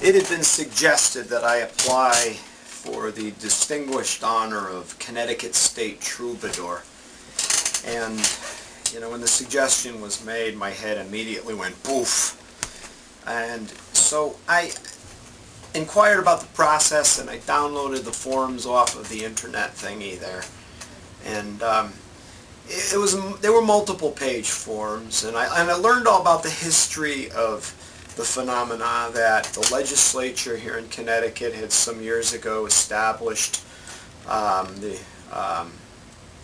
It had been suggested that I apply for the distinguished honor of Connecticut State Troubadour. And, you know, when the suggestion was made, my head immediately went poof. And so I inquired about the process, and I downloaded the forms off of the internet thingy there. And there were multiple page forms, and I learned all about the history of the phenomena that the legislature here in Connecticut had some years ago established the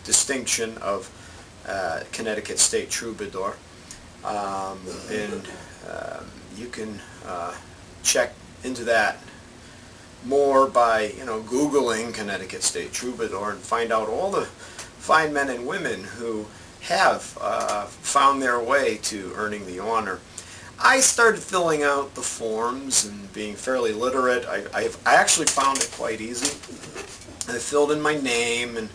distinction of Connecticut State Troubadour. You can check into that more by, you know, Googling Connecticut State Troubadour and find out all the fine men and women who have found their way to earning the honor. I started filling out the forms and being fairly literate. I actually found it quite easy. I filled in my name and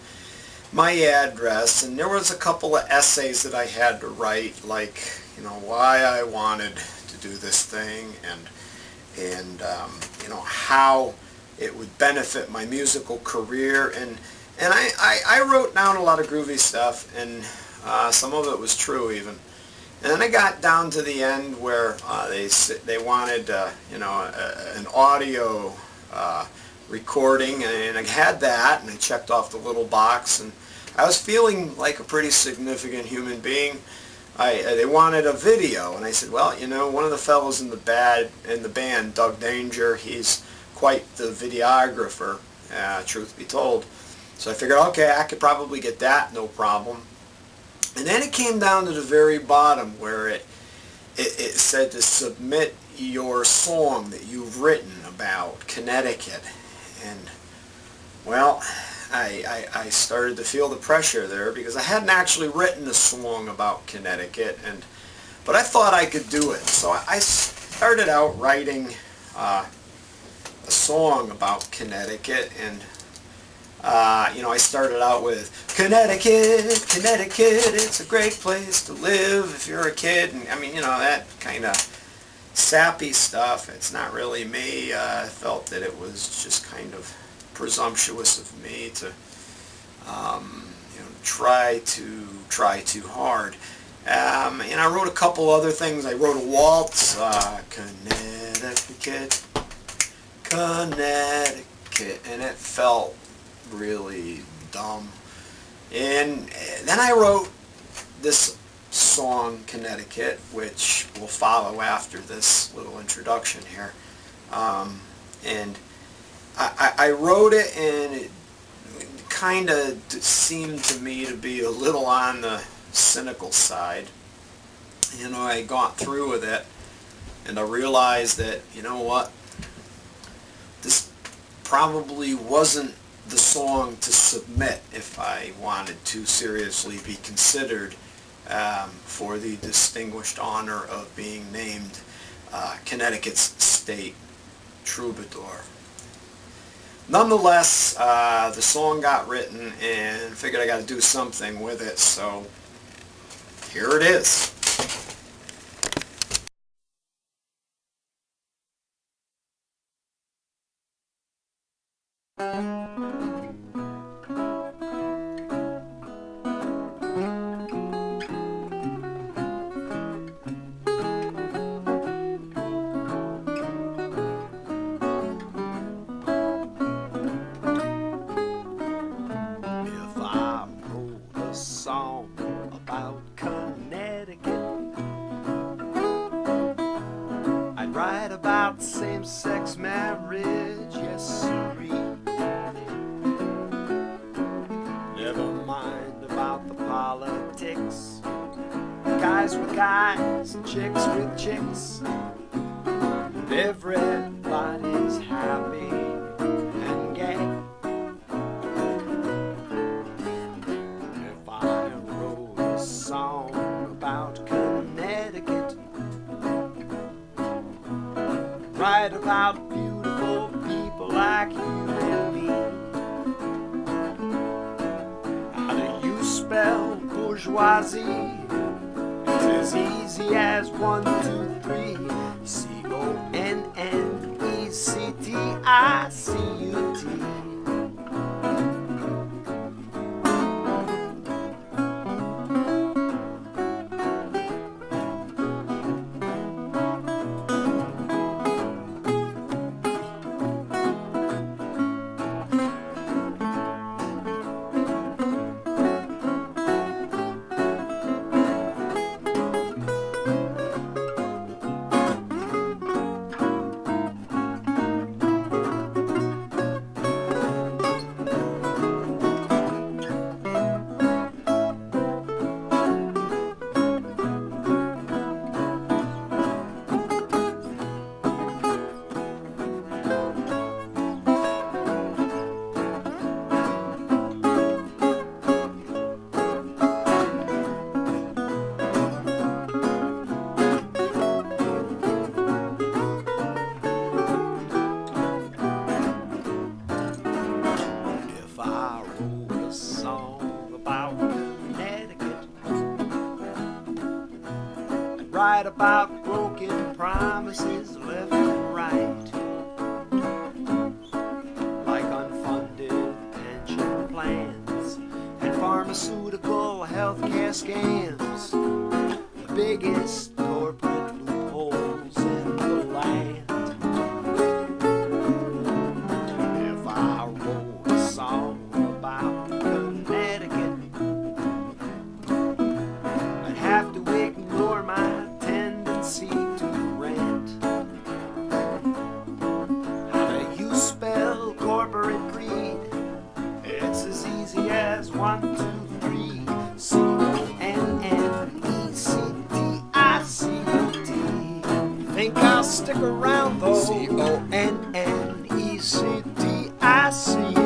my address, and there was a couple of essays that I had to write, like, you know, why I wanted to do this thing, and you know, how it would benefit my musical career, and I wrote down a lot of groovy stuff, and some of it was true even. And then I got down to the end where they wanted you know, an audio recording, and I had that, and I checked off the little box, and I was feeling like a pretty significant human being. They wanted a video, and I said, well, you know, one of the fellows in the band, Doug Danger, he's quite the videographer, truth be told. So I figured, okay, I could probably get that, no problem. And then it came down to the very bottom where it said to submit your song that you've written about Connecticut. And, well, I started to feel the pressure there because I hadn't actually written a song about Connecticut, but I thought I could do it. So I started out writing a song about Connecticut, and you know, I started out with Connecticut, Connecticut, it's a great place to live if you're a kid, and I mean, you know, that kind of sappy stuff. It's not really me. I felt that it was just kind of presumptuous of me to you know, try too hard. And I wrote a couple other things. I wrote a waltz, Connecticut, Connecticut, and it felt really dumb. And then I wrote this song, Connecticut, which will follow after this little introduction here. And I wrote it, and it kind of seemed to me to be a little on the cynical side. You know, I got through with it, and I realized that, you know what, this probably wasn't the song to submit if I wanted to seriously be considered for the distinguished honor of being named Connecticut's State Troubadour. Nonetheless, the song got written, and figured I got to do something with it, so here it is. About Connecticut, I'd write about same-sex marriage, yes sirree. Never mind about the politics, guys with guys, chicks with chicks. Everybody's happy and gay. Song about Connecticut, write about beautiful people like you and me. How do you spell bourgeoisie? It's as easy as 1, 2, 3. C-O-N-N-E If I wrote a song about Connecticut, I'd write about broken promises left and right, like unfunded pension plans and pharmaceutical healthcare scams, the biggest corporate loopholes in the land. If I wrote a song about Connecticut, I'd have to ignore my tendency to rant. How do you spell corporate greed? It's as easy as 1, 2, 3. C-O-N-N-E-C-T-I-C-U-T. Think I'll stick around though? C-O-N-N-E-C-T-I-C-U-T.